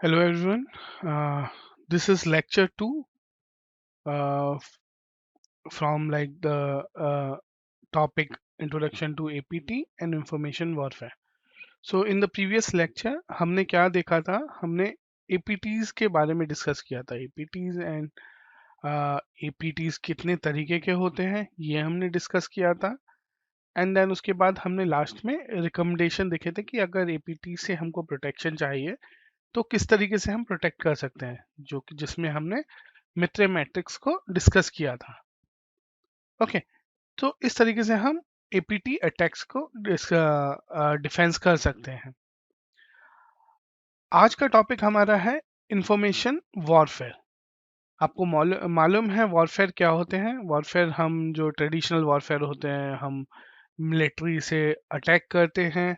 Hello everyone. This is lecture 2 from the topic Introduction to APT and Information Warfare. So in the previous lecture हमने क्या देखा था? हमने APTs के बारे में डिस्कस किया था. APTs एंड APTs कितने तरीके के होते हैं ये हमने डिस्कस किया था. एंड देन उसके बाद हमने लास्ट में रिकमेंडेशन देखे थे कि अगर APT से हमको प्रोटेक्शन चाहिए तो किस तरीके से हम प्रोटेक्ट कर सकते हैं, जो कि जिसमें हमने मित्र मैट्रिक्स को डिस्कस किया था. ओके, तो इस तरीके से हम एपीटी अटैक्स को डिफेंस कर सकते हैं. आज का टॉपिक हमारा है इंफॉर्मेशन वॉरफेयर. आपको मालूम है वॉरफेयर क्या होते हैं? वॉरफेयर हम जो ट्रेडिशनल वॉरफेयर होते हैं, हम मिलिट्री से अटैक करते हैं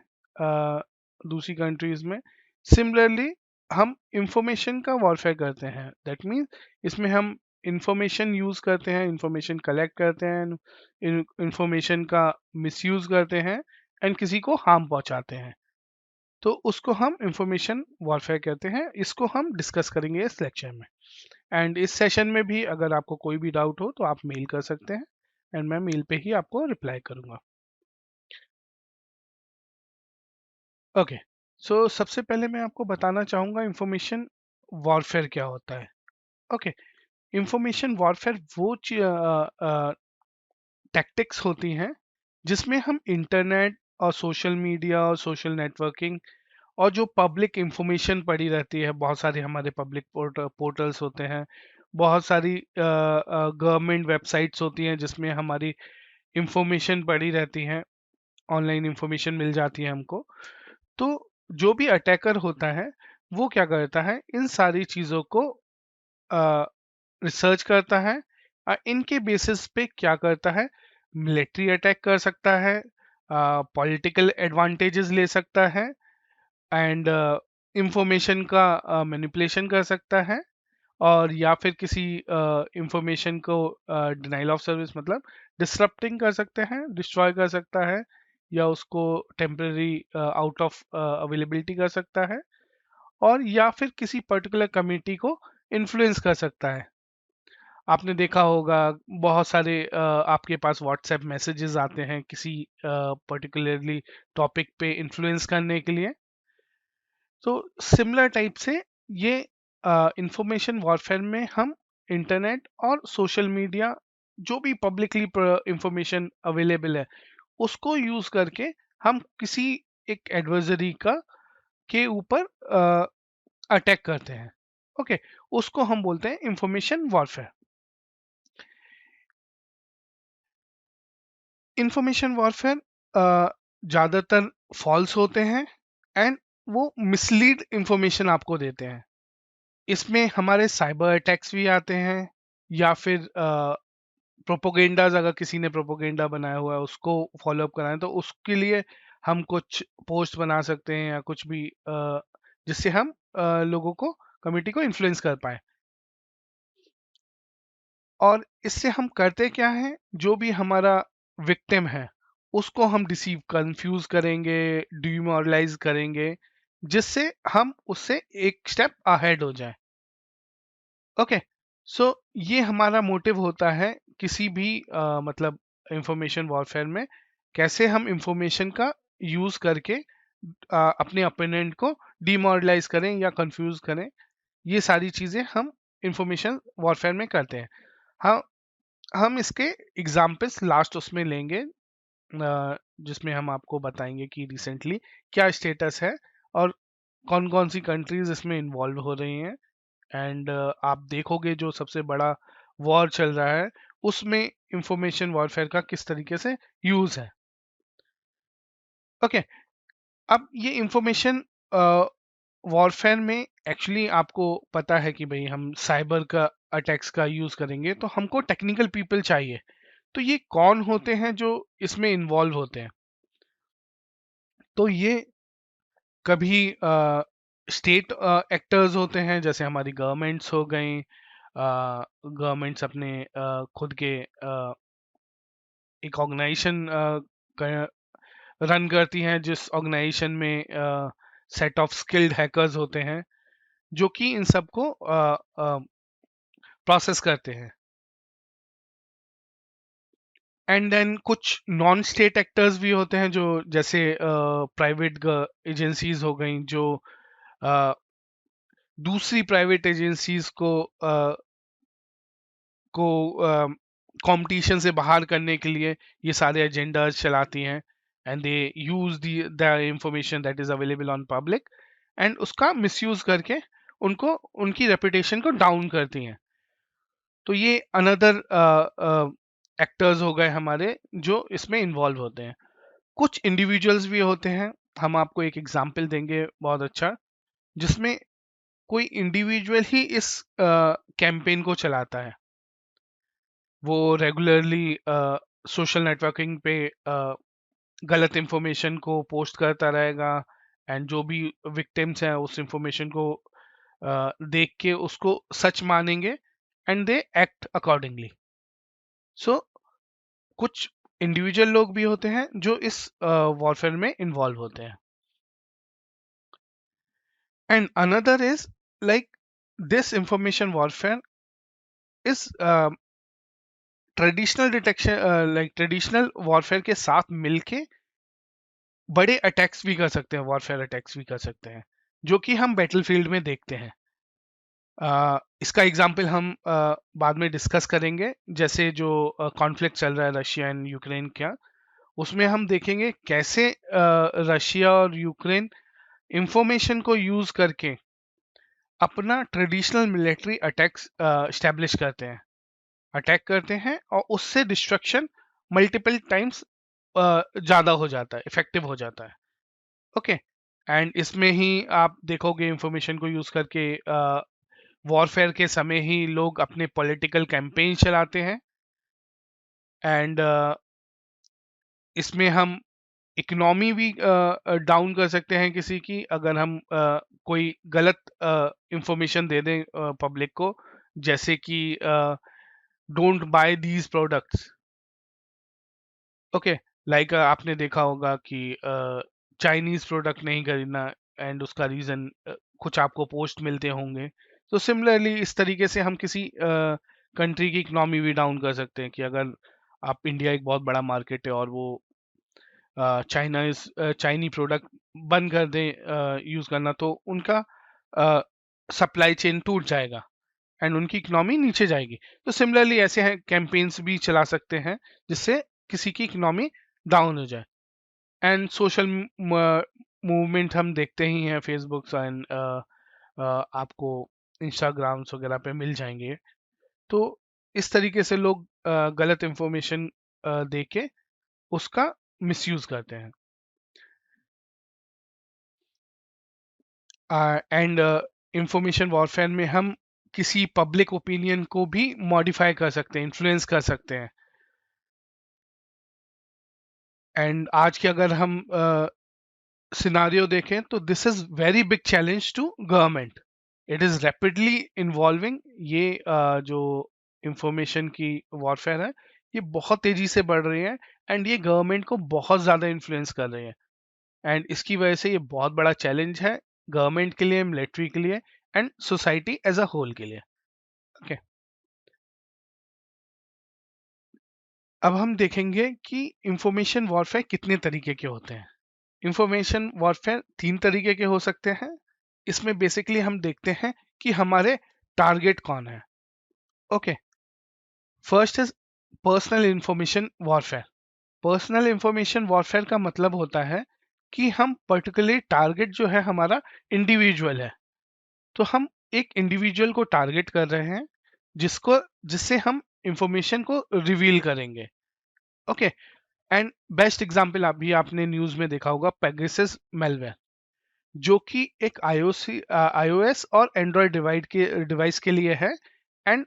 दूसरी कंट्रीज में. सिमिलरली हम इंफॉर्मेशन का वॉरफेयर करते हैं. दैट मीन्स इसमें हम इंफॉर्मेशन यूज करते हैं, इंफॉर्मेशन कलेक्ट करते हैं, इंफॉर्मेशन का मिसयूज करते हैं एंड किसी को हार्म पहुंचाते हैं. तो उसको हम इंफॉर्मेशन वॉरफेयर कहते हैं. इसको हम डिस्कस करेंगे इस लेक्चर में. एंड इस सेशन में भी अगर आपको कोई भी डाउट हो तो आप मेल कर सकते हैं एंड मैं मेल पे ही आपको रिप्लाई करूंगा. ओके, सो सबसे पहले मैं आपको बताना चाहूँगा इंफॉर्मेशन वॉरफेयर क्या होता है. ओके, इंफॉर्मेशन वॉरफेयर वो टैक्टिक्स होती हैं जिसमें हम इंटरनेट और सोशल मीडिया और सोशल नेटवर्किंग और जो पब्लिक इंफॉर्मेशन पड़ी रहती है, बहुत सारे हमारे पब्लिक पोर्टल्स होते हैं, बहुत सारी गवर्नमेंट वेबसाइट्स होती हैं जिसमें हमारी इंफॉर्मेशन पड़ी रहती है, ऑनलाइन इंफॉर्मेशन मिल जाती है हमको. तो जो भी अटैकर होता है वो क्या करता है, इन सारी चीजों को रिसर्च करता है. इनके बेसिस पे क्या करता है, मिलिट्री अटैक कर सकता है, पॉलिटिकल एडवांटेजेस ले सकता है एंड इंफॉर्मेशन का मैनिपुलेशन कर सकता है, और या फिर किसी इंफॉर्मेशन को डिनाइल ऑफ सर्विस मतलब डिसरप्टिंग कर सकते हैं, डिस्ट्रॉय कर सकता है, या उसको टेम्पररी आउट ऑफ अवेलेबिलिटी कर सकता है, और या फिर किसी पर्टिकुलर कमिटी को इन्फ्लुएंस कर सकता है. आपने देखा होगा बहुत सारे आपके पास व्हाट्सएप मैसेजेस आते हैं किसी पर्टिकुलरली टॉपिक पे इन्फ्लुएंस करने के लिए. तो सिमिलर टाइप से ये इंफॉर्मेशन वॉरफेयर में हम इंटरनेट और सोशल मीडिया, जो भी पब्लिकली इंफॉर्मेशन अवेलेबल है, उसको यूज करके हम किसी एक एडवर्जरी का के ऊपर अटैक करते हैं. ओके, उसको हम बोलते हैं इंफॉर्मेशन वॉरफेयर. इंफॉर्मेशन वॉरफेयर ज़्यादातर फॉल्स होते हैं एंड वो मिसलीड इंफॉर्मेशन आपको देते हैं. इसमें हमारे साइबर अटैक्स भी आते हैं, या फिर प्रोपोगेंडाज, अगर किसी ने प्रोपोगेंडा बनाया हुआ है उसको फॉलो अप कराना है तो उसके लिए हम कुछ पोस्ट बना सकते हैं या कुछ भी जिससे हम लोगों को, कम्युनिटी को इन्फ्लुएंस कर पाए. और इससे हम करते क्या हैं, जो भी हमारा विक्टिम है उसको हम डिसीव कंफ्यूज करेंगे, डिमोरलाइज करेंगे, जिससे हम उससे एक स्टेप अहेड हो जाए. ओके, सो ये हमारा मोटिव होता है किसी भी मतलब इंफॉर्मेशन वॉरफेयर में, कैसे हम इंफॉर्मेशन का यूज करके अपने अपोनेंट को डिमोरलाइज करें या कंफ्यूज करें. ये सारी चीजें हम इंफॉर्मेशन वॉरफेयर में करते हैं. हाँ, हम इसके एग्जाम्पल्स लास्ट उसमें लेंगे, जिसमें हम आपको बताएंगे कि रिसेंटली क्या स्टेटस है और कौन कौन सी कंट्रीज इसमें इन्वॉल्व हो रही हैं. एंड आप देखोगे जो सबसे बड़ा वॉर चल रहा है उसमें इंफॉर्मेशन वॉरफेयर का किस तरीके से यूज है. ओके, अब ये इंफॉर्मेशन वॉरफेयर में एक्चुअली आपको पता है कि भाई हम साइबर का अटैक्स का यूज करेंगे तो हमको टेक्निकल पीपल चाहिए. तो ये कौन होते हैं जो इसमें इन्वॉल्व होते हैं? तो ये कभी स्टेट एक्टर्स होते हैं, जैसे हमारी गवर्नमेंट्स हो गई. गवर्नमेंट्स अपने खुद के एक ऑर्गेनाइजेशन रन करती हैं, जिस ऑर्गेनाइजेशन में सेट ऑफ स्किल्ड हैकर्स होते हैं. जो कि इन सबको प्रोसेस करते हैं। एंड देन कुछ नॉन स्टेट एक्टर्स भी होते हैं, जो जैसे प्राइवेट एजेंसीज हो गई, जो अ, दूसरी प्राइवेट एजेंसीज को कंपटीशन से बाहर करने के लिए ये सारे एजेंडाज चलाती हैं, and they use the information that is available on public, and उसका मिसयूज करके उनको उनकी रेपुटेशन को डाउन करती हैं। तो ये अनदर एक्टर्स हो गए हमारे जो इसमें इन्वॉल्व होते हैं। कुछ इंडिविजुअल्स भी होते हैं, हम आपको एक एग्जांपल देंगे बहुत अच्छा, जिसमें कोई इंडिविजुअल ही इस कैंपेन को चलाता है। वो रेगुलरली सोशल नेटवर्किंग पे गलत इंफॉर्मेशन को पोस्ट करता रहेगा, एंड जो भी विक्टिम्स हैं उस इंफॉर्मेशन को देख के उसको सच मानेंगे, एंड दे एक्ट अकॉर्डिंगली। सो कुछ इंडिविजुअल लोग भी होते हैं जो इस वॉरफेयर में इन्वॉल्व होते हैं। And another is like this information warfare is traditional detection, like traditional warfare के साथ मिलके बड़े अटैक्स भी कर सकते हैं, वॉरफेयर अटैक्स भी कर सकते हैं, जो कि हम बैटलफील्ड में देखते हैं। इसका एग्जाम्पल हम बाद में डिस्कस करेंगे, जैसे जो कॉन्फ्लिक्ट चल रहा है रशिया एंड यूक्रेन का, उसमें हम देखेंगे कैसे रशिया और यूक्रेन इंफॉर्मेशन को यूज करके अपना ट्रेडिशनल मिलिट्री अटैक्स स्टैब्लिश करते हैं, अटैक करते हैं, और उससे डिस्ट्रक्शन मल्टीपल टाइम्स ज़्यादा हो जाता है, इफेक्टिव हो जाता है। ओके, एंड इसमें ही आप देखोगे इंफॉर्मेशन को यूज करके वॉरफेयर के समय ही लोग अपने पॉलिटिकल कैंपेन चलाते हैं, एंड इसमें हम इकोनॉमी भी डाउन कर सकते हैं किसी की, अगर हम कोई गलत इंफॉर्मेशन दे दें पब्लिक को, जैसे कि don't buy these products. Okay, like आपने देखा होगा कि चाइनीज प्रोडक्ट नहीं खरीदना, एंड उसका रीजन कुछ आपको पोस्ट मिलते होंगे। तो सिमिलरली इस तरीके से हम किसी कंट्री की इकोनॉमी भी डाउन कर सकते हैं, कि अगर आप, इंडिया एक बहुत बड़ा मार्केट है और वो चाइनी प्रोडक्ट बंद कर दें यूज करना, तो उनका सप्लाई चेन टूट जाएगा एंड उनकी इकोनॉमी नीचे जाएगी। तो सिमिलरली ऐसे हैं कैंपेन्स भी चला सकते हैं जिससे किसी की इकोनॉमी डाउन हो जाए। एंड सोशल मूवमेंट हम देखते ही हैं, फेसबुक एंड आपको इंस्टाग्राम्स वगैरह पे मिल जाएंगे। तो इस तरीके से लोग गलत इंफॉर्मेशन दे के उसका मिसयूज करते हैं। एंड इंफॉर्मेशन वॉरफेयर में हम किसी पब्लिक ओपिनियन को भी मॉडिफाई कर सकते हैं, इन्फ्लुएंस कर सकते हैं। एंड आज के अगर हम सिनारियो देखें, तो this is very big challenge to government. It is rapidly involving. ये जो इंफॉर्मेशन की वॉरफेयर है, ये बहुत तेजी से बढ़ रही है, एंड ये गवर्नमेंट को बहुत ज़्यादा इन्फ्लुएंस कर रही है, एंड इसकी वजह से ये बहुत बड़ा चैलेंज है गवर्नमेंट के लिए, मिलिट्री के लिए, and society as a whole के लिए। ओके, अब हम देखेंगे कि इंफॉर्मेशन वॉरफेयर कितने तरीके के होते हैं। इंफॉर्मेशन वॉरफेयर तीन तरीके के हो सकते हैं। इसमें बेसिकली हम देखते हैं कि हमारे टारगेट कौन है। Okay, first is personal information warfare. Personal information warfare का मतलब होता है कि हम पर्टिकुलरली टारगेट जो है हमारा इंडिविजुअल है। तो हम एक इंडिविजुअल को टारगेट कर रहे हैं, जिससे हम इंफॉर्मेशन को रिवील करेंगे। ओके, एंड बेस्ट एग्जांपल अभी आपने न्यूज में देखा होगा, पेगासस मेलवेयर, जो कि एक आईओएस और एंड्रॉयड डिवाइस के लिए है, and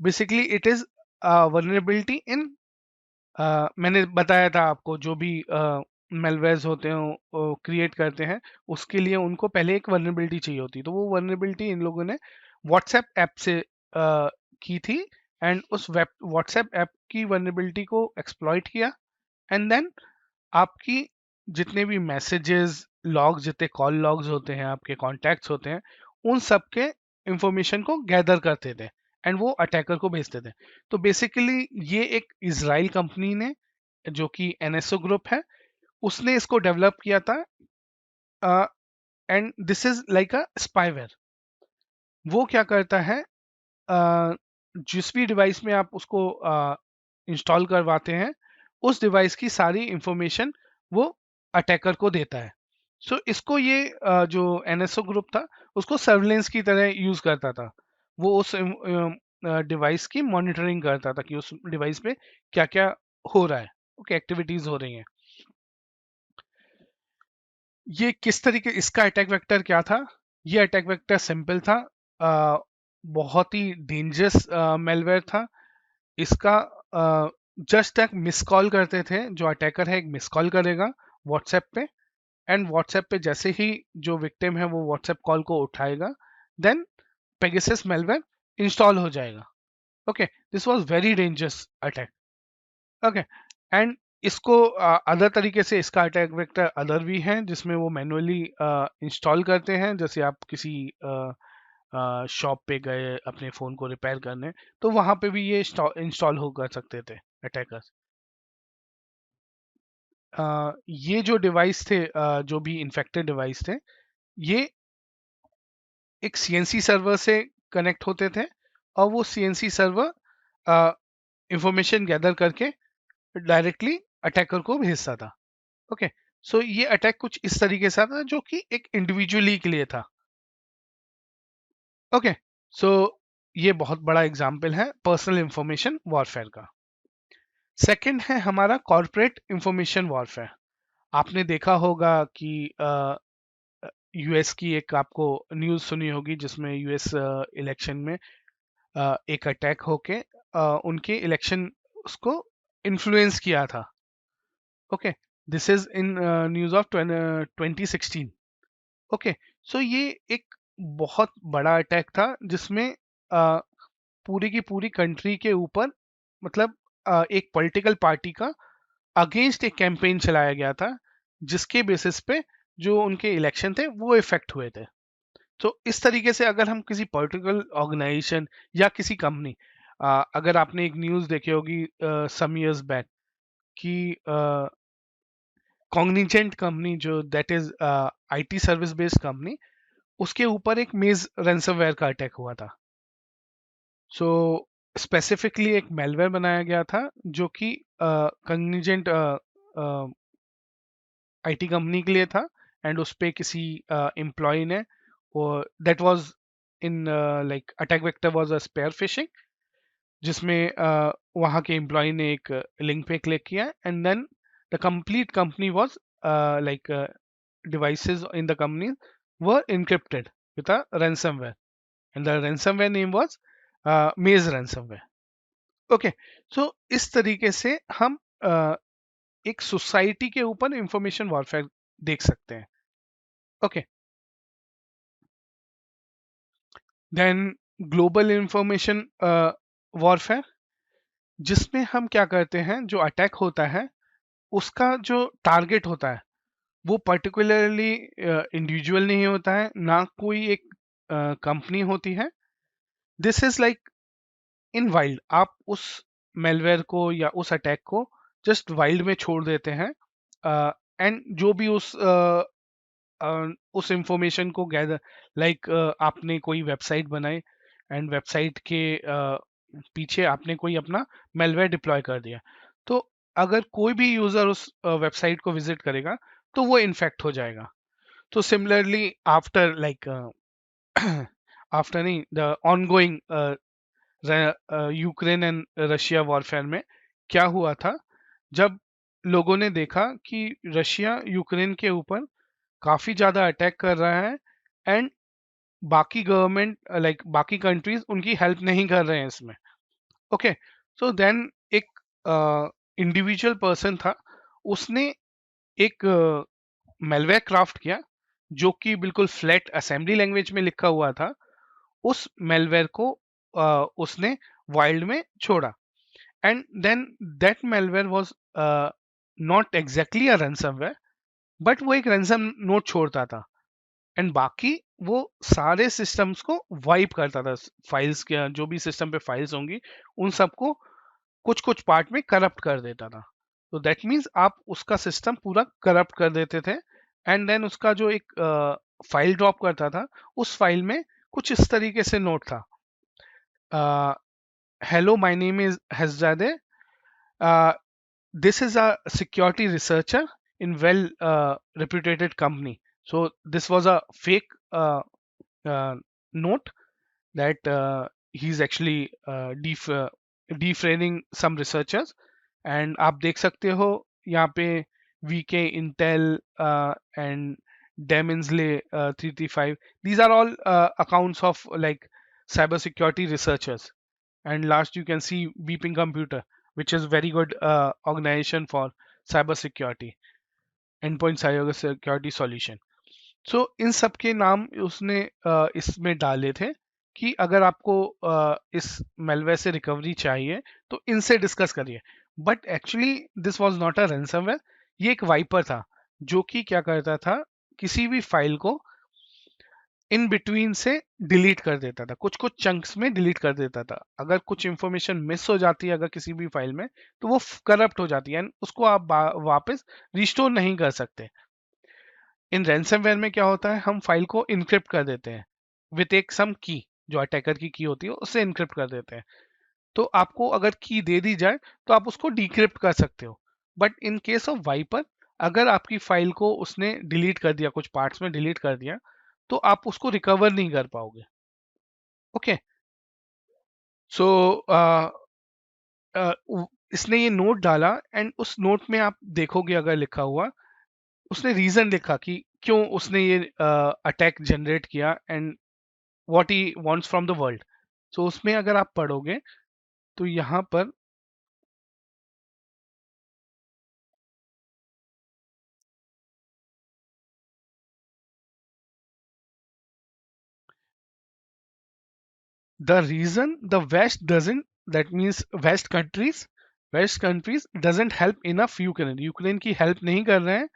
basically it is vulnerability in, मैंने बताया था आपको, जो भी मेलवेयर्स होते हैं वो क्रिएट करते हैं, उसके लिए उनको पहले एक वल्नरेबिलिटी चाहिए होती है। तो वो वल्नरेबिलिटी इन लोगों ने व्हाट्सएप ऐप से की थी, एंड उस वेब व्हाट्सएप ऐप की वल्नरेबिलिटी को एक्सप्लॉइट किया, एंड देन आपकी जितने भी मैसेजेस लॉग्स, जितने कॉल लॉग्स होते हैं, आपके कॉन्टैक्ट्स होते हैं, उन सब के इंफॉर्मेशन को गैदर करते थे एंड वो अटैकर को भेजते थे। तो बेसिकली ये एक इजराइल कंपनी ने, जो कि एनएसओ ग्रुप है, उसने इसको डेवलप किया था, and this is like a spyware. वो क्या करता है, जिस भी डिवाइस में आप उसको इंस्टॉल करवाते हैं, उस डिवाइस की सारी इंफॉर्मेशन वो अटैकर को देता है। सो इसको ये जो एनएसओ ग्रुप था, उसको सर्विलेंस की तरह यूज करता था। वो उस डिवाइस की मॉनिटरिंग करता था कि उस डिवाइस पे क्या क्या हो रहा है, क्या एक्टिविटीज हो रही हैं। ये किस तरीके, इसका अटैक वेक्टर क्या था? ये अटैक वेक्टर सिंपल था, अ, बहुत ही डेंजरस मेलवेयर था। इसका जस्ट एक मिस कॉल करते थे, जो अटैकर है एक मिस कॉल करेगा व्हाट्सएप पे, एंड व्हाट्सएप पे जैसे ही जो विक्टिम है वो व्हाट्सएप कॉल को उठाएगा, देन पेगासस मेलवेयर इंस्टॉल हो जाएगा। Okay, this was very dangerous attack. Okay, and इसको अदर तरीके से इसका अटैक वेक्टर अदर भी हैं, जिसमें वो मैनुअली इंस्टॉल करते हैं। जैसे आप किसी शॉप पे गए अपने फोन को रिपेयर करने, तो वहां पे भी ये इंस्टॉल हो कर सकते थे अटैकर्स। ये जो डिवाइस थे, जो भी इन्फेक्टेड डिवाइस थे, ये एक सीएनसी सर्वर से कनेक्ट होते थे, और वो सीएनसी सर्वर इंफॉर्मेशन गैदर करके डायरेक्टली अटैकर को भेजता था। ओके, सो ये अटैक कुछ इस तरीके से था, जो कि एक इंडिविजुअली के लिए था। ओके, सो ये बहुत बड़ा एग्जाम्पल है पर्सनल इंफॉर्मेशन वॉरफेयर का। सेकंड है हमारा कॉर्पोरेट इंफॉर्मेशन वॉरफेयर। आपने देखा होगा कि यूएस की एक आपको न्यूज़ सुनी होगी, जिसमें यूएस इलेक्शन में एक अटैक होके उनके इलेक्शन उसको इन्फ्लुएंस किया था। Okay, this is in news of 2016। Okay, so ये एक बहुत बड़ा अटैक था, जिसमें पूरी की पूरी कंट्री के ऊपर, मतलब एक पॉलिटिकल पार्टी का अगेंस्ट एक कैंपेन चलाया गया था, जिसके बेसिस पे जो उनके इलेक्शन थे वो इफेक्ट हुए थे। तो इस तरीके से अगर हम किसी पॉलिटिकल ऑर्गेनाइजेशन या किसी कंपनी, अगर आपने एक न्यूज़ देखी होगी सम इयर्स बैक कि कॉग्निजेंट कंपनी, जो that is IT service based company, उसके ऊपर एक मेज रैंसमवेयर का अटैक हुआ था। सो स्पेसिफिकली एक मेलवेयर बनाया गया था, जो कि कॉग्निजेंट आईटी कंपनी के लिए था, एंड उस पे किसी एम्प्लॉय ने, और that was in like attack vector was a spear phishing, जिसमें वहाँ के एम्प्लॉय ने एक लिंक पे क्लिक किया, and then the complete company was like devices in the company were encrypted with a ransomware, and the ransomware name was Maze ransomware. Okay, so इस तरीके से हम एक सोसाइटी के ऊपर इंफॉर्मेशन वॉरफेयर देख सकते हैं। Okay, then global information warfare, जिसमें हम क्या करते हैं, जो अटैक होता है उसका जो टारगेट होता है वो पर्टिकुलरली इंडिविजुअल नहीं होता है, ना कोई एक कंपनी होती है। This is like in wild, आप उस मेलवेयर को या उस अटैक को जस्ट वाइल्ड में छोड़ देते हैं, एंड जो भी उस इंफॉर्मेशन को गैदर, लाइक आपने कोई वेबसाइट बनाई, एंड वेबसाइट के पीछे आपने कोई अपना मेलवेयर डिप्लॉय कर दिया, तो अगर कोई भी यूजर उस वेबसाइट को विजिट करेगा, तो वो इन्फेक्ट हो जाएगा। तो सिमिलरली आफ्टर लाइक आफ्टर नहीं, the ongoing Ukraine and Russia warfare में क्या हुआ था, जब लोगों ने देखा कि रशिया यूक्रेन के ऊपर काफी ज्यादा अटैक कर रहा है, एंड बाकी गवर्नमेंट, लाइक बाकी कंट्रीज उनकी हेल्प नहीं कर रहे हैं इसमें। ओके, सो देन एक इंडिविजुअल पर्सन था, उसने एक मेलवेयर क्राफ्ट किया, जो कि बिल्कुल फ्लैट असेंबली लैंग्वेज में लिखा हुआ था। उस मेलवेयर को उसने वाइल्ड में छोड़ा, and then that malware was not exactly a ransomware, but वो एक रैंसम नोट छोड़ता था, एंड बाकी वो सारे सिस्टम्स को वाइप करता था, फाइल्स के जो भी सिस्टम पे फाइल्स होंगी उन सबको कुछ कुछ पार्ट में करप्ट कर देता था। तो दैट मीन्स आप उसका सिस्टम पूरा करप्ट कर देते थे, एंड देन उसका जो एक फाइल ड्रॉप करता था, उस फाइल में कुछ इस तरीके से नोट था, हेलो माय नेम इज हसजादे, this is a security researcher in well reputed company. So this was a fake note that he's actually defrauding some researchers. And आप देख सकते हो यहाँ पे VK Intel and Deminsley 335, these are all accounts of like cyber security researchers. And last you can see Beeping Computer, which is very good organization for cyber security, endpoint cyber security solution. सो इन सब के नाम उसने इसमें डाले थे कि अगर आपको इस मेलवेयर से रिकवरी चाहिए तो इनसे डिस्कस करिए। But actually this was not a ransomware, ये एक वाइपर था जो कि क्या करता था, किसी भी फाइल को इन बिटवीन से डिलीट कर देता था, कुछ कुछ चंक्स में डिलीट कर देता था। अगर कुछ इंफॉर्मेशन मिस हो जाती है अगर किसी भी फाइल में, तो वो करप्ट हो जाती है, उसको आप वापस रिस्टोर नहीं कर सकते। इन रैंसमवेयर में क्या होता है, हम फाइल को इनक्रिप्ट कर देते हैं विथ एक सम की, जो अटैकर की होती है उससे इनक्रिप्ट कर देते हैं। तो आपको अगर की दे दी जाए तो आप उसको डिक्रिप्ट कर सकते हो। But in case of wiper, अगर आपकी फाइल को उसने डिलीट कर दिया, कुछ पार्ट्स में डिलीट कर दिया, तो आप उसको रिकवर नहीं कर पाओगे। ओके, सो इसने ये नोट डाला, एंड उस नोट में आप देखोगे अगर लिखा हुआ, उसने रीजन लिखा कि क्यों उसने ये अटैक जनरेट किया and what he wants from the world. So उसमें अगर आप पढ़ोगे तो यहाँ पर the reason the West doesn't, that means West countries doesn't help enough Ukraine की हेल्प नहीं कर रहे हैं,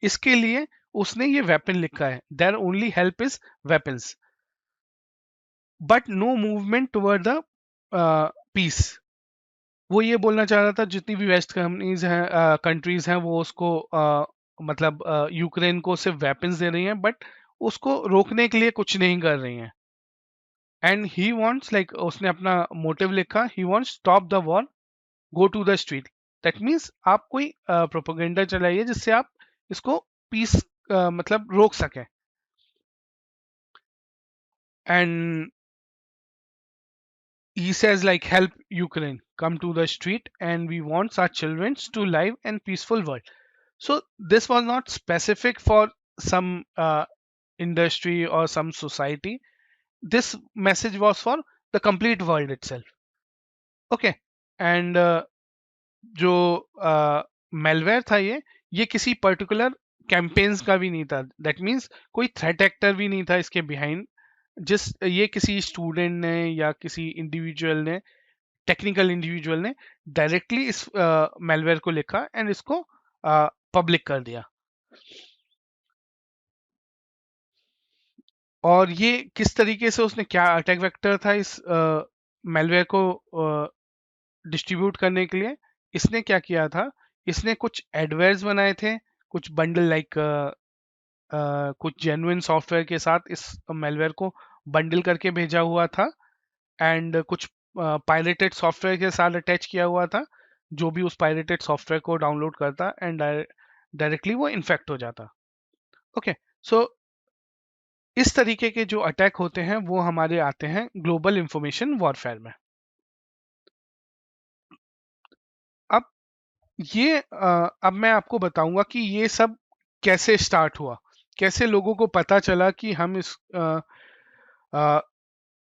इसके लिए उसने ये वेपन लिखा है, their only help is weapons but no movement toward the peace। वो ये बोलना चाह रहा था जितनी भी वेस्ट कंपनीज हैं, कंट्रीज हैं, वो उसको मतलब यूक्रेन को सिर्फ वेपन्स दे रही हैं बट उसको रोकने के लिए कुछ नहीं कर रही हैं। एंड ही वांट्स, लाइक उसने अपना मोटिव लिखा, he wants stop the war, go to the street. That means आप कोई प्रोपोगेंडा चलाइए जिससे आप इसको पीस मतलब रोक सकें। And he says like, help Ukraine, come to the street, and we want our children to live in peaceful world. So this was not specific for some industry or some society, this message was for the complete world itself। okay, and जो malware था ये किसी particular campaigns का भी नहीं था, that means कोई threat actor भी नहीं था इसके बिहाइंड। ये किसी स्टूडेंट ने या किसी इंडिविजुअल ने, टेक्निकल इंडिविजुअल ने डायरेक्टली इस मेलवेयर को लिखा एंड इसको पब्लिक कर दिया। और ये किस तरीके से उसने, क्या अटैक वेक्टर था इस मेलवेयर को डिस्ट्रीब्यूट करने के लिए, इसने क्या किया था, इसने कुछ एडवेयर्स बनाए थे, कुछ बंडल लाइक कुछ जेन्युइन सॉफ्टवेयर के साथ इस मेलवेयर को बंडल करके भेजा हुआ था, एंड कुछ पायरेटेड सॉफ्टवेयर के साथ अटैच किया हुआ था, जो भी उस पायरेटेड सॉफ्टवेयर को डाउनलोड करता एंड डायरेक्टली वो इन्फेक्ट हो जाता। ओके, सो इस तरीके के जो अटैक होते हैं वो हमारे आते हैं ग्लोबल इंफॉर्मेशन वॉरफेयर में। अब अब मैं आपको बताऊंगा कि ये सब कैसे स्टार्ट हुआ, कैसे लोगों को पता चला कि हम इस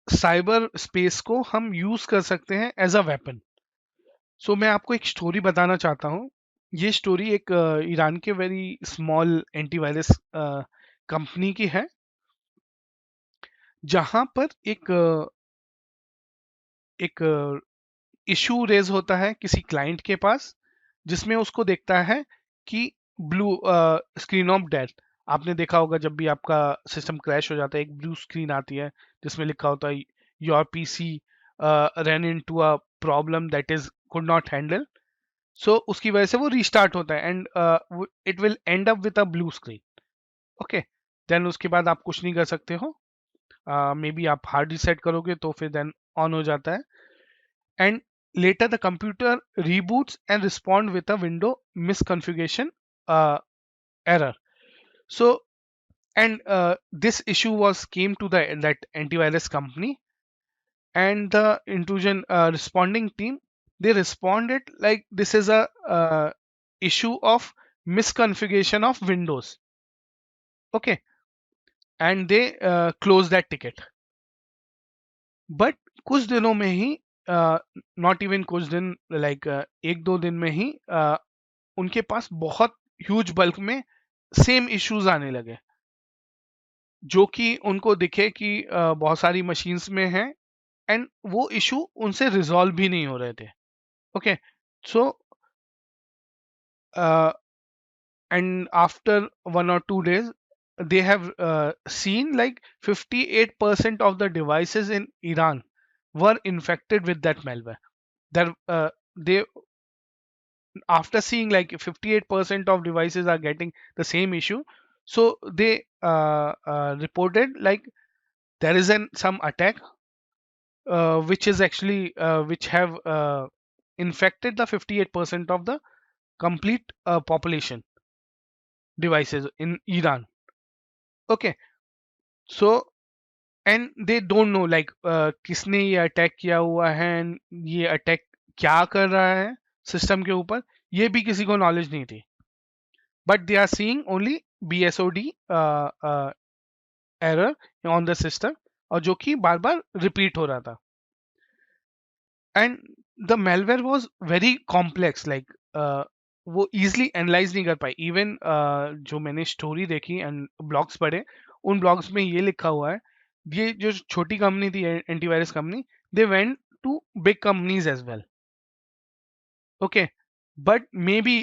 साइबर स्पेस को हम यूज कर सकते हैं एज अ वेपन। सो मैं आपको एक स्टोरी बताना चाहता हूँ। ये स्टोरी एक ईरान के वेरी स्मॉल एंटीवायरस कंपनी की है, जहां पर एक इशू रेज होता है किसी क्लाइंट के पास, जिसमें उसको देखता है कि ब्लू स्क्रीन ऑफ डेथ, आपने देखा होगा जब भी आपका सिस्टम क्रैश हो जाता है एक ब्लू स्क्रीन आती है जिसमें लिखा होता है your PC run into a problem that is could not handle. So उसकी वजह से वो रीस्टार्ट होता है and it will end up with a blue screen. Okay, then उसके बाद आप कुछ नहीं कर सकते हो। मे बी आप हार्ड रीसेट करोगे तो फिर देन ऑन हो जाता है and later the computer reboots and respond with a window misconfiguration error. So and this issue was came to the that antivirus company and the intrusion responding team, they responded like this is a issue of misconfiguration of windows. Okay, and they closed that ticket. But कुछ दिनों में ही not even कुछ दिन like एक दो दिन में ही उनके पास बहुत ह्यूज बल्क में सेम इश्यूज आने लगे जो कि उनको दिखे कि बहुत सारी मशीन्स में है एंड वो इशू उनसे रिजॉल्व भी नहीं हो रहे थे। Okay, so and after 1 or 2 days they have seen like 58% of the devices in Iran were infected with that malware. That they after seeing like 58% of devices are getting the same issue, so they reported like there is an some attack which is actually which have infected the 58% of the complete population devices in Iran. Okay, so and they don't know like किसने ये attack किया हुआ है and ये attack क्या कर रहा है सिस्टम के ऊपर, ये भी किसी को नॉलेज नहीं थी। But they are seeing only BSOD error on the system और जो कि बार बार रिपीट हो रहा था and the malware was very complex like वो इजिली एनालाइज नहीं कर पाई इवन जो मैंने स्टोरी देखी एंड ब्लॉग्स पढ़े उन ब्लॉग्स में ये लिखा हुआ है ये जो छोटी कंपनी थी antivirus company they went to big companies as well. Okay, but maybe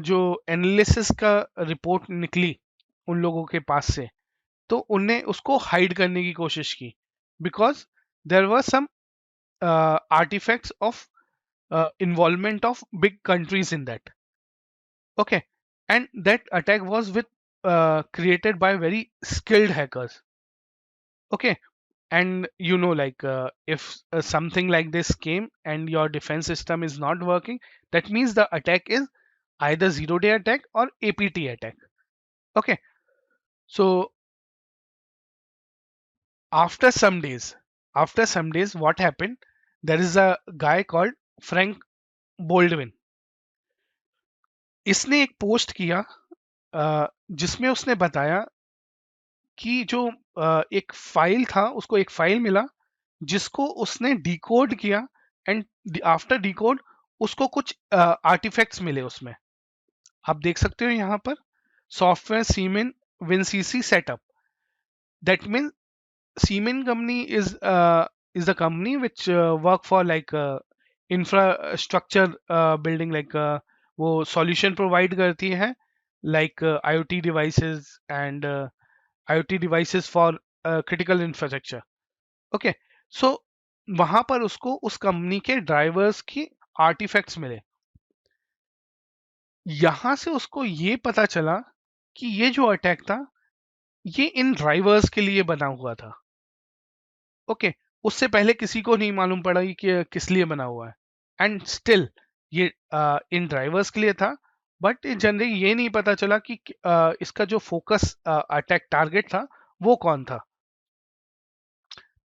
जो एनालिसिस का रिपोर्ट निकली उन लोगों के पास से तो उनने उसको हाइड करने की कोशिश की because there were some artifacts of involvement of big countries in that. Okay, and that attack was with created by very skilled hackers. Okay, and you know like if something like this came and your defense system is not working, that means the attack is either zero day attack or APT attack. Okay, so after some days, what happened, there is a guy called Frank Baldwin. इसने एक post किया जिसमें उसने बताया कि जो एक file था उसको एक फाइल मिला जिसको उसने डिकोड किया एंड आफ्टर डिकोड उसको कुछ आर्टिफैक्ट्स मिले उसमें। आप देख सकते हो यहाँ पर software Siemens WinCC setup, that mean Siemens company is the company which work for like infrastructure building like वो सॉल्यूशन प्रोवाइड करती है like IoT devices and IoT devices for critical infrastructure. Okay, so वहां पर उसको उस company के drivers की artefacts मिले। यहां से उसको ये पता चला कि ये जो अटैक था ये इन ड्राइवर्स के लिए बना हुआ था। ओके, उससे पहले किसी को नहीं मालूम पड़ा कि किस लिए बना हुआ है एंड स्टिल ये इन ड्राइवर्स के लिए था बट जनरली ये नहीं पता चला कि इसका जो फोकस अटैक टारगेट था वो कौन था।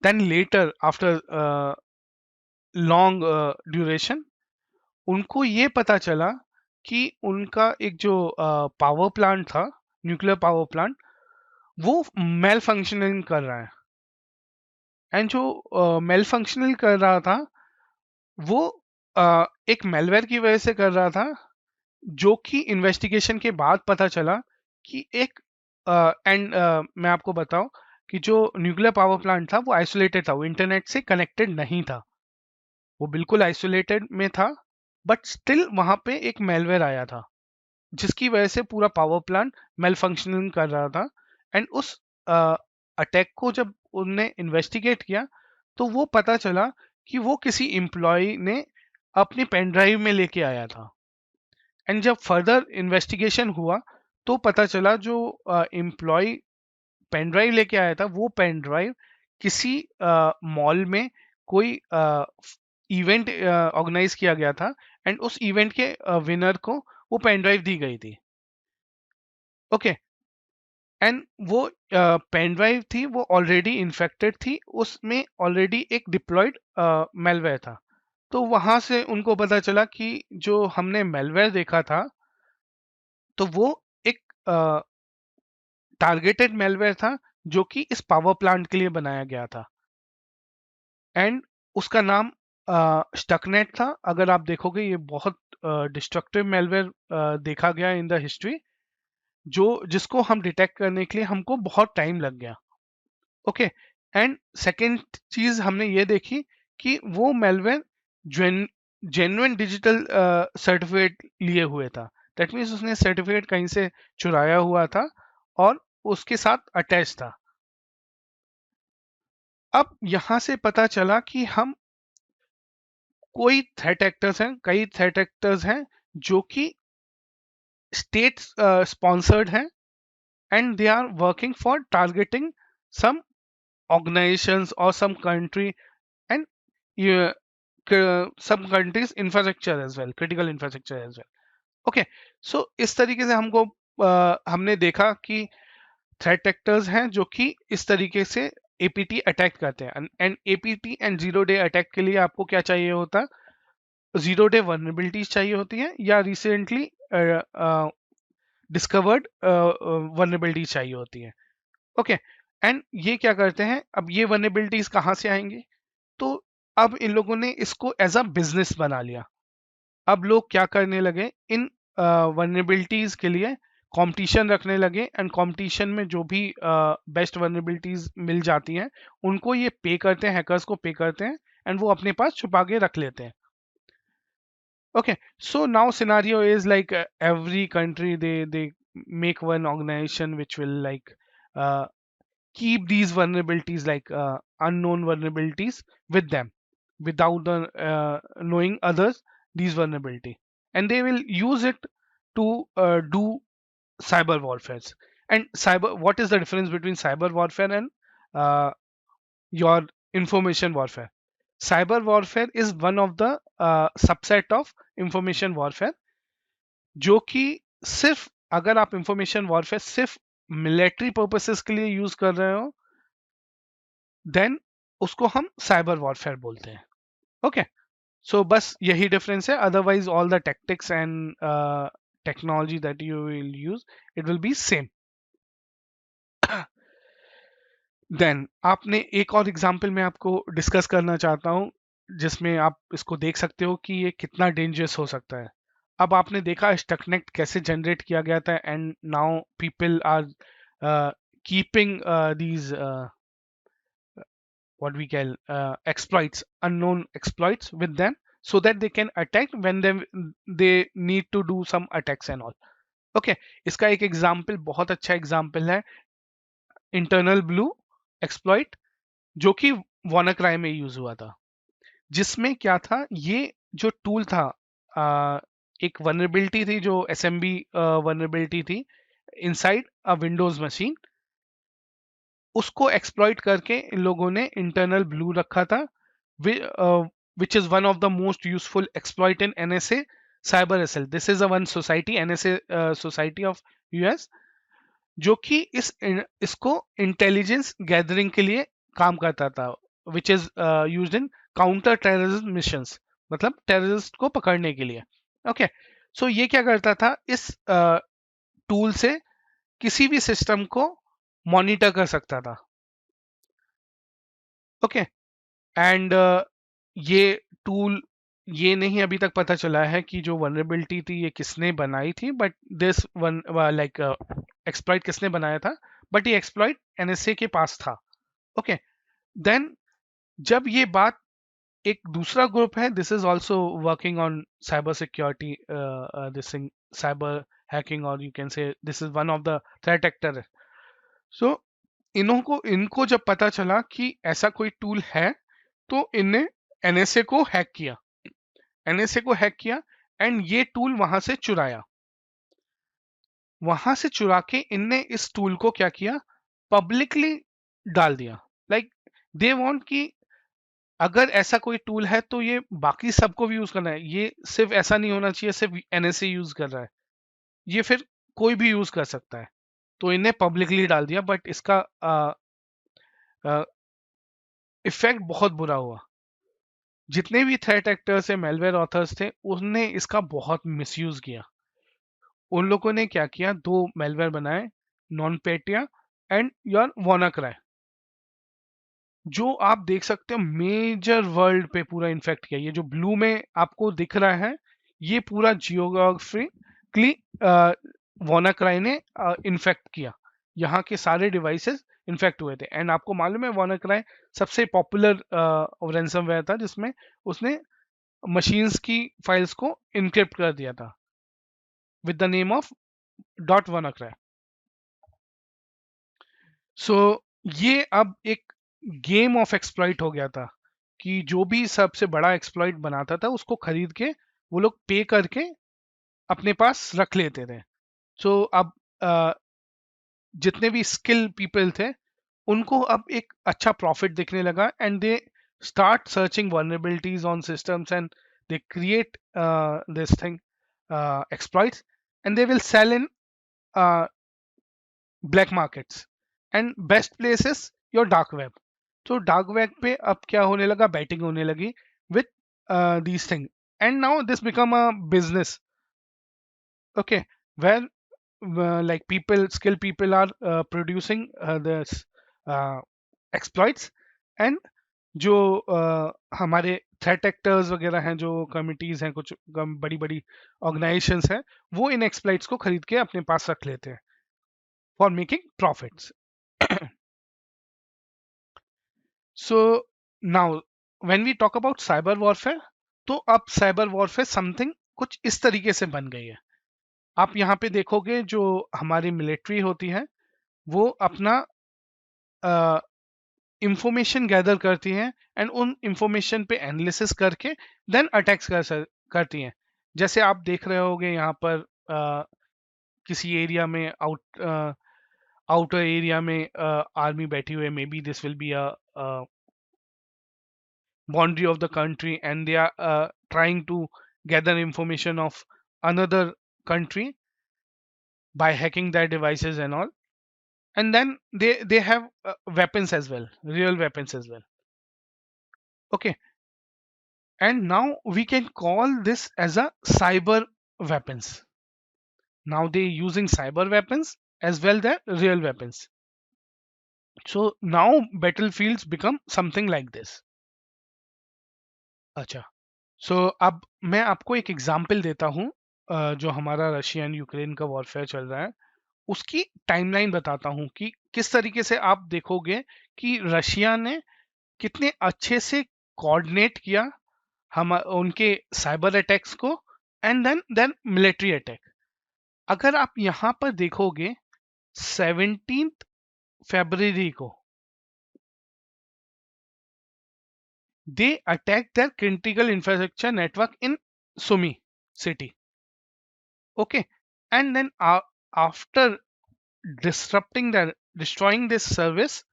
Then later after long duration उनको ये पता चला कि उनका एक जो पावर प्लांट था, न्यूक्लियर पावर प्लांट, वो मेल फंक्शनिंग कर रहा है एंड जो मेल फंक्शनिंग कर रहा था वो एक मेलवेयर की वजह से कर रहा था जो कि इन्वेस्टिगेशन के बाद पता चला कि एक एंड मैं आपको बताऊं कि जो न्यूक्लियर पावर प्लांट था वो आइसोलेटेड था, वो इंटरनेट से कनेक्टेड नहीं था, वो बिल्कुल आइसोलेटेड में था बट स्टिल वहां पे एक मेलवेयर आया था। जिसकी वजह से पूरा पावर प्लांट मेल फंक्शनिंग कर रहा था। एंड उस अटैक को जब उनने इन्वेस्टिगेट किया तो वो पता चला कि वो किसी एम्प्लॉय ने अपनी पेन ड्राइव में लेके आया था। एंड जब फर्दर इन्वेस्टिगेशन हुआ तो पता चला जो एम्प्लॉय पेन ड्राइव लेके आया था वो पेन ड्राइव किसी मॉल में कोई इवेंट ऑर्गेनाइज किया गया था एंड उस इवेंट के विनर को वो पेन ड्राइव दी गई थी। ओके, एंड वो पेन ड्राइव थी वो ऑलरेडी इन्फेक्टेड थी, उसमें ऑलरेडी एक डिप्लॉयड मेलवेयर था। तो वहां से उनको पता चला कि जो हमने मेलवेयर देखा था तो वो एक टारगेटेड मेलवेयर था जो कि इस पावर प्लांट के लिए बनाया गया था। एंड उसका नाम स्टकनेट था। अगर आप देखोगे ये बहुत डिस्ट्रक्टिव मेलवेयर देखा गया इन द हिस्ट्री, जो जिसको हम डिटेक्ट करने के लिए हमको बहुत टाइम लग गया। ओके, एंड सेकेंड चीज हमने ये देखी कि वो मेलवेयर जेन्युइन डिजिटल सर्टिफिकेट लिए हुए था। दैट मीन्स उसने सर्टिफिकेट कहीं से चुराया हुआ था और उसके साथ अटैच था। अब यहां से पता चला कि हम कोई थ्रेट एक्टर्स हैं, कई थ्रेट एक्टर्स हैं जो कि स्टेट स्पॉन्सर्ड हैं and they are working for targeting some organizations or some country and some countries infrastructure as well, critical infrastructure as well. Okay, so इस तरीके से हमको हमने देखा कि थ्रेट एक्टर्स हैं जो कि इस तरीके से एपीटी अटैक करते हैं। And APT and zero day attack के लिए आपको क्या चाहिए होता है? जीरो डे वर्नेबिलिटीज चाहिए होती है या रिसेंटली डिस्कवर्ड वर्नेबिलिटीज चाहिए होती है। ओके, एंड ये क्या करते हैं, अब ये वर्नेबिलिटीज कहाँ से आएंगे? तो अब इन लोगों ने इसको एज अ बिजनेस बना लिया। अब लोग क्या करने लगे, इन वर्नेबिलिटीज के लिए कंपटीशन रखने लगे एंड कंपटीशन में जो भी बेस्ट वर्नेबिलिटीज मिल जाती हैं उनको ये पे करते हैं, हैकर्स को पे करते हैं एंड वो अपने पास छुपा के रख लेते हैं। Okay, so now scenario is like every country they make one organization which will like uh, keep these vulnerabilities like unknown vulnerabilities with them without the knowing others these vulnerability, and they will use it to do cyber warfare. And cyber, what is the difference between cyber warfare and uh, your information warfare? Cyber warfare is one of the subset of information warfare, जो कि सिर्फ अगर आप information warfare सिर्फ military purposes के लिए use कर रहे हो देन उसको हम साइबर वॉरफेयर बोलते हैं। ओके, सो बस यही डिफरेंस है, otherwise all the tactics and technology that you will use it will be same. Then आपने एक और एग्जांपल मैं आपको डिस्कस करना चाहता हूँ जिसमें आप इसको देख सकते हो कि ये कितना डेंजरस हो सकता है। अब आपने देखा स्टकनेट कैसे जनरेट किया गया था and now people are keeping these what we call exploits, unknown exploits with them so that they can attack when they need to do some attacks and all. Okay, इसका एक एग्जाम्पल, बहुत अच्छा example है internal blue exploit जो कि WannaCry में use हुआ था। जिसमें क्या था, ये जो टूल था एक वनरेबिलिटी थी जो SMB वनरेबिलिटी थी इनसाइड अ विंडोज मशीन, उसको एक्सप्लॉइट करके इन लोगों ने इंटरनल ब्लू रखा था which is one of the most useful exploit in NSA cyber SL. This is a one society, NSA society of US, जो कि इसको इंटेलिजेंस गैदरिंग के लिए काम करता था, which is used in counter terrorism missions, मतलब टेररिस्ट को पकड़ने के लिए। ओके, सो ये क्या करता था, इस टूल से किसी भी सिस्टम को मॉनिटर कर सकता था। ओके, एंड ये टूल, ये नहीं अभी तक पता चला है कि जो वनरेबिलिटी थी ये किसने बनाई थी, but this one like exploit किसने बनाया था, बट ये एक्सप्लॉइट NSA के पास था। ओके, देन जब ये बात, एक दूसरा ग्रुप है, this is also working on cyber security, this cyber hacking, or you can say this is one of the threat actor. So इनको जब पता चला कि ऐसा कोई टूल है, तो इनने एनएसए को हैक किया, एंड ये टूल वहां से चुराया। वहां से चुरा के इनने इस टूल को क्या किया, पब्लिकली डाल दिया। लाइक दे वांट कि अगर ऐसा कोई टूल है तो ये बाकी सबको भी यूज करना है, ये सिर्फ ऐसा नहीं होना चाहिए सिर्फ एनएसए यूज कर रहा है, ये फिर कोई भी यूज कर सकता है। तो इन्हें पब्लिकली डाल दिया, बट इसका इफेक्ट बहुत बुरा हुआ। जितने भी थ्रेट एक्टर्स है, मेलवेयर ऑथर्स थे, उनने इसका बहुत मिसयूज किया। उन लोगों ने क्या किया, दो मेलवेयर बनाए, नॉनपेटिया एंड योर वानाक्राई, जो आप देख सकते हो मेजर वर्ल्ड पे पूरा इन्फेक्ट किया। ये जो ब्लू में आपको दिख रहा है, ये पूरा जियोग्राफिकली वानाक्राई ने इन्फेक्ट किया। यहाँ के सारे डिवाइसेस इन्फेक्ट हुए थे। एंड आपको मालूम है वानाक्राई सबसे पॉपुलर रैंसमवेयर था, जिसमें उसने मशीन्स की फाइल्स को इनक्रिप्ट कर दिया था with the name of .WannaCry। सो ये अब एक गेम ऑफ एक्सप्लॉइट हो गया था कि जो भी सबसे बड़ा एक्सप्लॉइट बनाता था उसको खरीद के वो लोग पे करके अपने पास रख लेते थे। सो अब जितने भी स्किल पीपल थे उनको अब एक अच्छा प्रॉफिट दिखने लगा, and they start searching vulnerabilities on systems, and they create this thing, exploits, and they will sell in black markets, and best place is your dark web. तो डार्क वेब पे अब क्या होने लगा, बैटिंग होने लगी with these things, and now this become a business, okay, where like skilled people are producing this exploits, and जो हमारे थ्रेट एक्टर्स वगैरह हैं, जो कमिटीज हैं, कुछ बड़ी बड़ी ऑर्गेनाइजेशंस हैं, वो इन एक्सप्लॉइट्स को खरीद के अपने पास रख लेते हैं for making profits. So now when we talk about cyber warfare, तो अब साइबर वॉरफेयर समथिंग कुछ इस तरीके से बन गई है। आप यहाँ पे देखोगे जो हमारी मिलिट्री होती है वो अपना इंफॉर्मेशन गैदर करती हैं, एंड उन इंफॉर्मेशन पे एनालिसिस करके देन अटैक्स करती हैं। जैसे आप देख रहे होगे यहाँ पर किसी एरिया में आउटर एरिया में आर्मी बैठी हुई है, may be this will be a boundary of the country, and they are trying to gather information of another country by hacking their devices and all, and then they have weapons as well, real weapons as well, okay, and now we can call this as a cyber weapons. Now they using cyber weapons as well their real weapons. So now battlefields become something like this. अच्छा, सो अब मैं आपको एक example देता हूँ, जो हमारा Russia and Ukraine का वॉरफेयर चल रहा है उसकी टाइमलाइन बताता हूँ कि किस तरीके से आप देखोगे कि रशिया ने कितने अच्छे से कोऑर्डिनेट किया हम उनके साइबर अटैक्स को, एंड देन मिलिट्री अटैक। अगर आप यहाँ पर देखोगे 17 फरवरी को they attacked their critical infrastructure network in Sumy city, okay, and then after destroying this service,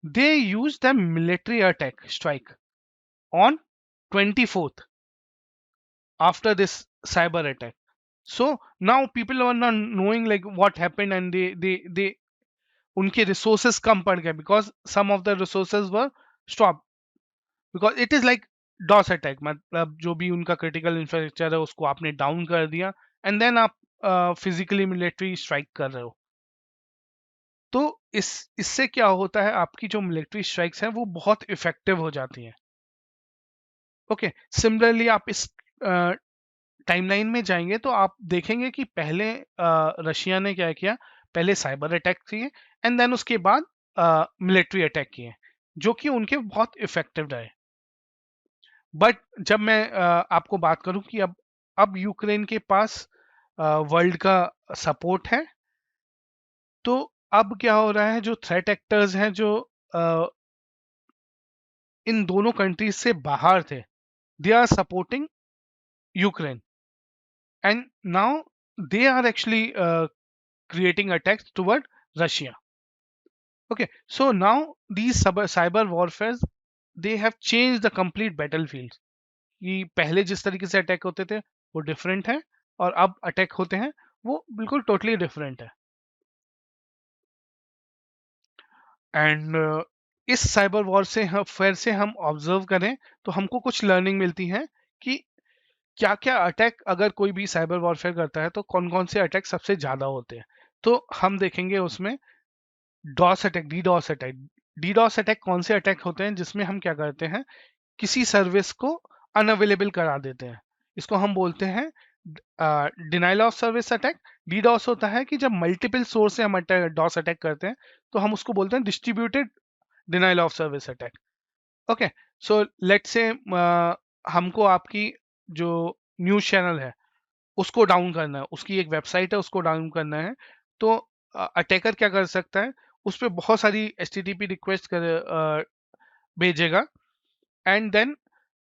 they used a military attack strike on 24th after this cyber attack. So now people are not knowing like what happened, and they unke resources kam pad gaye because some of the resources were stopped, because it is like DOS attack, मतलब जो भी उनका critical infrastructure है उसको आपने down कर दिया, and then आप फिजिकली मिलिट्री स्ट्राइक कर रहे हो। तो इससे क्या होता है, आपकी जो मिलिट्री स्ट्राइक्स हैं वो बहुत इफेक्टिव हो जाती हैं। ओके, सिमिलरली आप इस टाइमलाइन में जाएंगे तो आप देखेंगे कि पहले रशिया ने क्या किया, पहले साइबर अटैक किए एंड देन उसके बाद मिलिट्री अटैक किए, जो कि उनके बहुत इफेक्टिव रहे। बट जब मैं आपको बात करूं कि अब यूक्रेन के पास वर्ल्ड का सपोर्ट है। तो अब क्या हो रहा है, जो थ्रेट एक्टर्स हैं जो अ, इन दोनों कंट्रीज से बाहर थे, they are supporting Ukraine, and now they are actually creating attacks toward Russia. Okay, so now these cyber warfare, they have changed the complete battlefield. कि पहले जिस तरीके से अटैक होते थे वो डिफरेंट है, और अब अटैक होते हैं वो बिल्कुल टोटली डिफरेंट है। एंड इस साइबर वॉर से फेयर से हम ऑब्जर्व करें तो हमको कुछ लर्निंग मिलती है कि क्या क्या अटैक अगर कोई भी साइबर वॉरफेयर करता है तो कौन कौन से अटैक सबसे ज्यादा होते हैं। तो हम देखेंगे उसमें DoS attack, DDoS attack. DDoS attack कौन से अटैक होते हैं जिसमें हम क्या करते हैं, किसी सर्विस को अनअवेलेबल करा देते हैं। इसको हम बोलते हैं denial of service attack. DDoS होता है कि जब मल्टीपल सोर्स से हम डॉस अटैक करते हैं तो हम उसको बोलते हैं distributed denial of service attack. Okay, so let's say हमको आपकी जो न्यूज चैनल है उसको डाउन करना है, उसकी एक वेबसाइट है उसको डाउन करना है। तो अटैकर क्या कर सकता है, उस पर बहुत सारी HTTP रिक्वेस्ट भेजेगा, एंड देन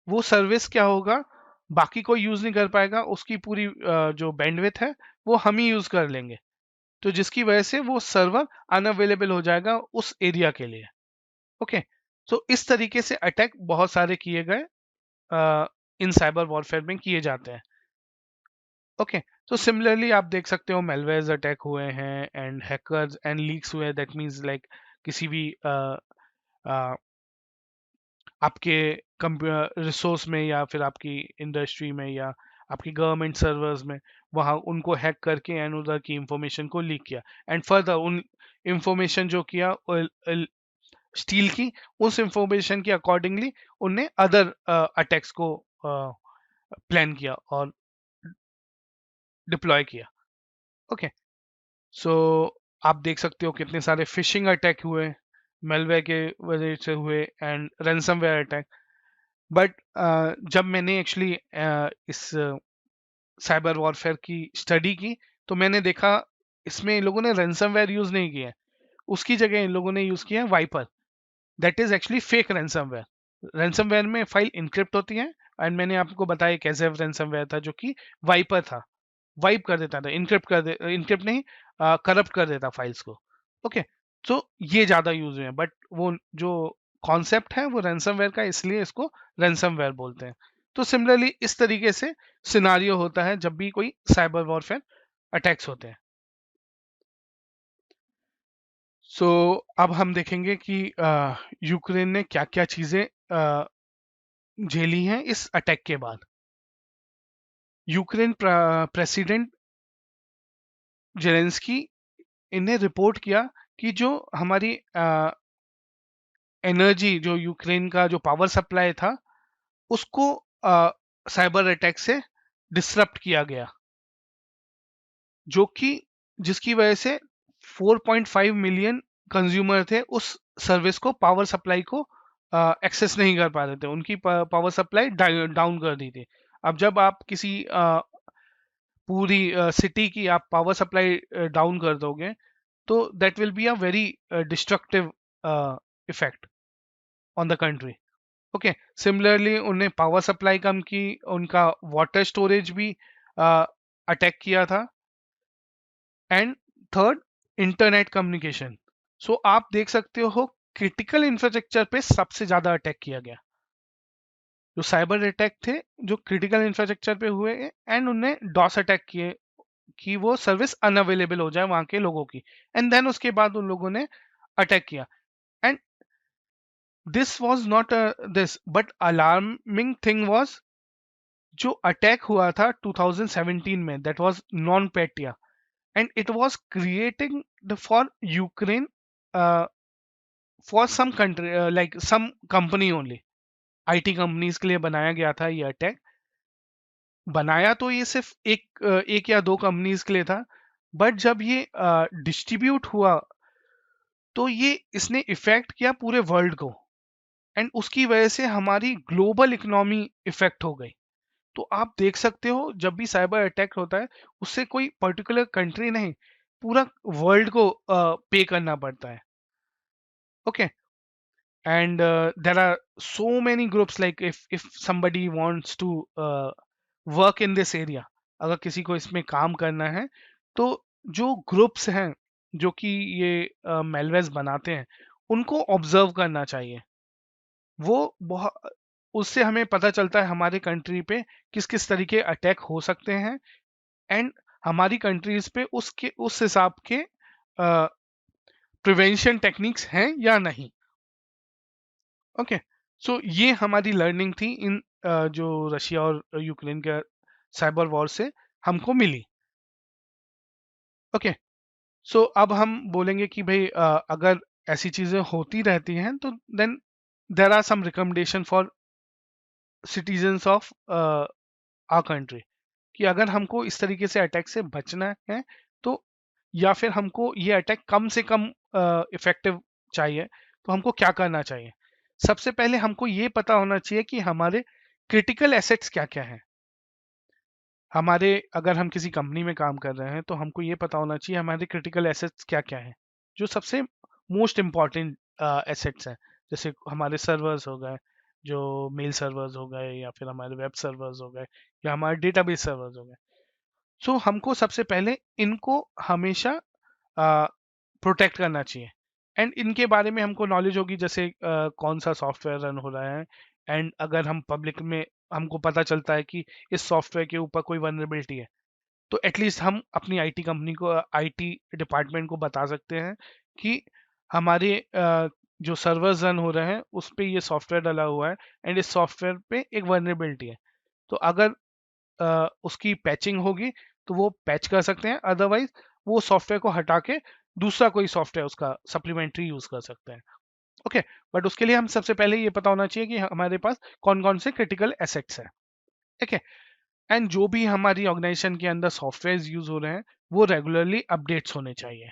वो सर्विस क्या होगा, बाकी कोई यूज नहीं कर पाएगा, उसकी पूरी जो बैंडविड्थ है वो हम ही यूज कर लेंगे। तो जिसकी वजह से वो सर्वर अनअवेलेबल हो जाएगा उस एरिया के लिए। ओके, तो इस तरीके से अटैक बहुत सारे किए गए इन साइबर वॉरफेयर में किए जाते हैं। ओके, तो सिमिलरली आप देख सकते हो मेलवेयर्स अटैक हुए हैं एंड हैकर्स एंड लीक्स हुए हैं। दैट मींस लाइक किसी भी आपके रिसोर्स में या फिर आपकी इंडस्ट्री में या आपकी गवर्नमेंट सर्वर्स में, वहाँ उनको हैक करके एंड उधर की इंफॉर्मेशन को लीक किया, एंड फर्दर उन इंफॉर्मेशन जो किया स्टील की, उस इंफॉर्मेशन के अकॉर्डिंगली उनने अदर अटैक्स को प्लान किया और डिप्लॉय किया। ओके, सो आप देख सकते हो कितने सारे फिशिंग अटैक हुए मेलवेयर के वजह से हुए एंड रैंसमवेयर अटैक। बट जब मैंने एक्चुअली इस साइबर वॉरफेयर की स्टडी की तो मैंने देखा इसमें इन लोगों ने रैंसमवेयर यूज नहीं किया है, उसकी जगह इन लोगों ने यूज किया है wiper. That is actually fake ransomware. Ransomware में फाइल इनक्रिप्ट होती है, एंड मैंने आपको बताया कैसे रैंसमवेयर था जो कि वाइपर था, वाइप कर देता था, इनक्रिप्ट नहीं, करप्ट कर देता फाइल्स को। ओके, तो ये ज्यादा यूज हुए हैं, बट वो जो कॉन्सेप्ट है वो रैंसमवेयर का, इसलिए इसको रैंसमवेयर बोलते हैं। तो सिमिलरली इस तरीके से सिनारियो होता है जब भी कोई साइबर वॉरफेयर अटैक्स होते हैं। सो अब हम देखेंगे कि यूक्रेन ने क्या क्या चीजें झेली हैं इस अटैक के बाद। यूक्रेन प्रेसिडेंट जेलेंस्की इन्हें रिपोर्ट किया कि जो हमारी एनर्जी, जो यूक्रेन का जो पावर सप्लाई था उसको साइबर अटैक से डिसरप्ट किया गया, जो कि जिसकी वजह से 4.5 मिलियन कंज्यूमर थे उस सर्विस को, पावर सप्लाई को एक्सेस नहीं कर पा रहे थे, उनकी पावर सप्लाई डाउन कर दी थी। अब जब आप किसी पूरी सिटी की आप पावर सप्लाई डाउन कर दोगे तो that will be a very destructive effect on the country. Okay, similarly उन्हें पावर सप्लाई कम की, उनका वाटर स्टोरेज भी अटैक किया था, एंड थर्ड इंटरनेट कम्युनिकेशन। सो आप देख सकते हो क्रिटिकल इंफ्रास्ट्रक्चर पे सबसे ज्यादा अटैक किया गया। जो साइबर अटैक थे जो क्रिटिकल इंफ्रास्ट्रक्चर पे हुए, एंड उनने डॉस अटैक किए कि वो सर्विस अनअवेलेबल हो जाए वहां के लोगों की, एंड देन उसके बाद उन लोगों ने अटैक किया। And this was not this but alarming thing was जो अटैक हुआ था 2017 में, that was NotPetya, and it was creating the for Ukraine for some country like some company only. IT companies के लिए बनाया गया था ये अटैक। बनाया तो ये सिर्फ एक या दो कंपनीज के लिए था, बट जब ये डिस्ट्रीब्यूट हुआ तो ये इसने इफेक्ट किया पूरे वर्ल्ड को, एंड उसकी वजह से हमारी ग्लोबल इकोनॉमी इफेक्ट हो गई। तो आप देख सकते हो जब भी साइबर अटैक होता है उससे कोई पर्टिकुलर कंट्री नहीं, पूरा वर्ल्ड को पे करना पड़ता है. Okay. And there are so many groups, like if somebody wants to work in this area, अगर किसी को इसमें काम करना है तो जो ग्रुप्स हैं जो कि ये मेलवेज बनाते हैं उनको ऑब्जर्व करना चाहिए. वो बहुत, उससे हमें पता चलता है हमारे कंट्री पे किस किस तरीके अटैक हो सकते हैं, एंड हमारी कंट्रीज पे उसके उस हिसाब के प्रिवेंशन टेक्निक्स हैं या नहीं. ओके. सो ये हमारी लर्निंग थी इन जो रशिया और यूक्रेन के साइबर वॉर से हमको मिली. ओके. सो अब हम बोलेंगे कि भाई अगर ऐसी चीजें होती रहती हैं तो then there are some recommendation for citizens of our country, कि अगर हमको इस तरीके से अटैक से बचना है तो, या फिर हमको ये अटैक कम से कम इफेक्टिव चाहिए, तो हमको क्या करना चाहिए. सबसे पहले हमको ये पता होना चाहिए कि हमारे क्रिटिकल एसेट्स क्या क्या हैं. हमारे, अगर हम किसी कंपनी में काम कर रहे हैं तो हमको ये पता होना चाहिए हमारे क्रिटिकल एसेट्स क्या क्या हैं, जो सबसे मोस्ट इम्पॉर्टेंट एसेट्स हैं. जैसे हमारे सर्वर्स हो गए, जो मेल सर्वर्स हो गए, या फिर हमारे वेब सर्वर्स हो गए, या हमारे डेटाबेस सर्वर्स हो गए. सो हमको सबसे पहले इनको हमेशा प्रोटेक्ट करना चाहिए. एंड इनके बारे में हमको नॉलेज होगी, जैसे कौन सा सॉफ्टवेयर रन हो रहा है, एंड अगर हम पब्लिक में हमको पता चलता है कि इस सॉफ्टवेयर के ऊपर कोई वनरेबिलिटी है, तो एटलीस्ट हम अपनी आईटी कंपनी को, आईटी डिपार्टमेंट को बता सकते हैं कि हमारे जो सर्वर्स रन हो रहे हैं उस पे ये सॉफ्टवेयर डला हुआ है, एंड इस सॉफ्टवेयर पे एक वनरेबिलिटी है. तो अगर उसकी पैचिंग होगी तो वो पैच कर सकते हैं, अदरवाइज वो सॉफ्टवेयर को हटा के दूसरा कोई सॉफ्टवेयर उसका सप्लीमेंट्री यूज कर सकते हैं. ओके. बट उसके लिए हम सबसे पहले ये पता होना चाहिए कि हमारे पास कौन कौन से क्रिटिकल एसेट्स हैं. ठीक है. एंड जो भी हमारी ऑर्गेनाइजेशन के अंदर सॉफ्टवेयर यूज हो रहे हैं वो रेगुलरली अपडेट्स होने चाहिए.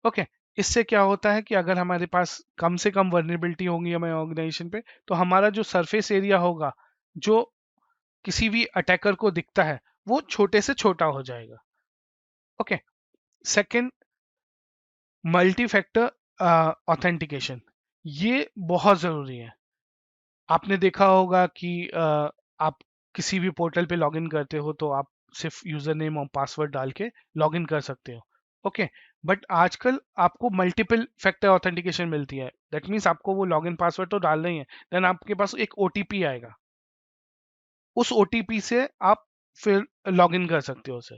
ओके. इससे क्या होता है कि अगर हमारे पास कम से कम वर्नेबिलिटी होंगी हमारे ऑर्गेनाइजेशन पे, तो हमारा जो सरफेस एरिया होगा जो किसी भी अटैकर को दिखता है वो छोटे से छोटा हो जाएगा. Okay. Second, multi factor authentication, ये बहुत जरूरी है. आपने देखा होगा कि आप किसी भी पोर्टल पे लॉगिन करते हो तो आप सिर्फ यूजर नेम और पासवर्ड डाल के लॉगिन कर सकते हो. ओके. बट आजकल आपको मल्टीपल फैक्टर ऑथेंटिकेशन मिलती है. दैट मीन्स आपको वो लॉगिन पासवर्ड तो डालना ही है, देन आपके पास एक ओटीपी आएगा, उस ओटीपी से आप फिर लॉगिन कर सकते हो उसे.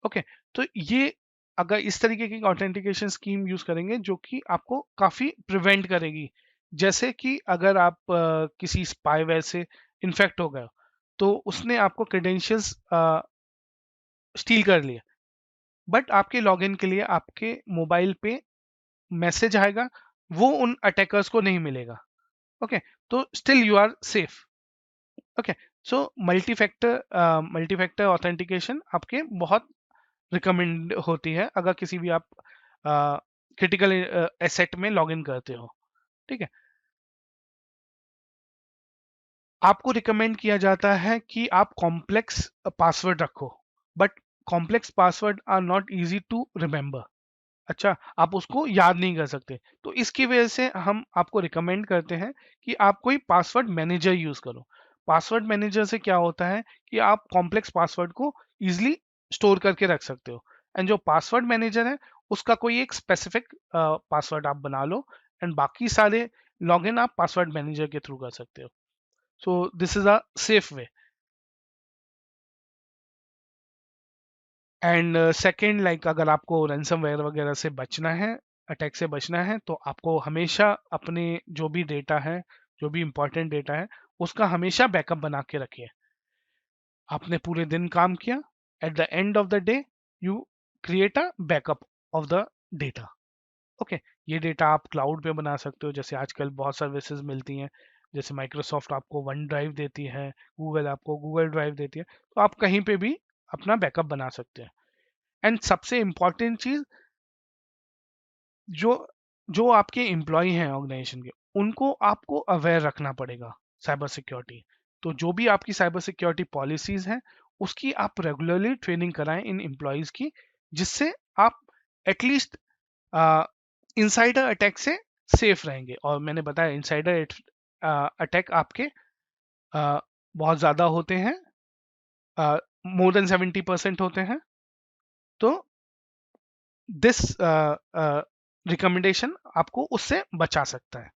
ओके. तो ये, अगर इस तरीके की ऑथेंटिकेशन स्कीम यूज करेंगे जो कि आपको काफी प्रिवेंट करेगी. जैसे कि अगर आप किसी स्पाईवेयर से इन्फेक्ट हो गए हो, तो उसने आपको क्रेडेंशियल्स स्टील कर लिया, बट आपके लॉगिन के लिए आपके मोबाइल पे मैसेज आएगा, वो उन अटैकर्स को नहीं मिलेगा. ओके. तो still you are safe. Okay. So multi factor authentication आपके बहुत रिकमेंड होती है अगर किसी भी आप क्रिटिकल एसेट में लॉगिन करते हो. ठीक है. आपको रिकमेंड किया जाता है कि आप कॉम्प्लेक्स पासवर्ड रखो, but complex password are not easy to remember. अच्छा, आप उसको याद नहीं कर सकते, तो इसकी वजह से हम आपको रिकमेंड करते हैं कि आप कोई पासवर्ड मैनेजर यूज करो. पासवर्ड मैनेजर से क्या होता है कि आप कॉम्प्लेक्स पासवर्ड को इजिली स्टोर करके रख सकते हो, एंड जो पासवर्ड मैनेजर है उसका कोई एक स्पेसिफिक पासवर्ड आप बना लो, एंड बाकी सारे लॉगिन आप पासवर्ड मैनेजर के थ्रू कर सकते हो. So this is a safe way. And second, like अगर आपको रैंसमवेयर वगैरह से बचना है, अटैक से बचना है, तो आपको हमेशा अपने जो भी डेटा है, जो भी इंपॉर्टेंट डेटा है, उसका हमेशा बैकअप बना के रखिए. आपने पूरे दिन काम किया, at the end of the day you create a backup of the data. Okay. ये डेटा आप क्लाउड पे बना सकते हो, जैसे आजकल बहुत सर्विसेज मिलती हैं, जैसे माइक्रोसॉफ्ट आपको वन ड्राइव देती है, गूगल आपको गूगल ड्राइव देती है, तो आप कहीं पे भी अपना बैकअप बना सकते हैं. एंड सबसे इंपॉर्टेंट चीज, जो जो आपके एम्प्लॉय हैं ऑर्गेनाइजेशन के, उनको आपको अवेयर रखना पड़ेगा साइबर सिक्योरिटी. तो जो भी आपकी साइबर सिक्योरिटी पॉलिसीज हैं उसकी आप रेगुलरली ट्रेनिंग कराएं इन एम्प्लॉयज की, जिससे आप एटलीस्ट इनसाइडर अटैक से सेफ रहेंगे। और मैंने बताया इनसाइडर अटैक आपके बहुत ज़्यादा होते हैं, मोर देन 70% होते हैं। तो दिस रिकमेंडेशन आपको उससे बचा सकता है।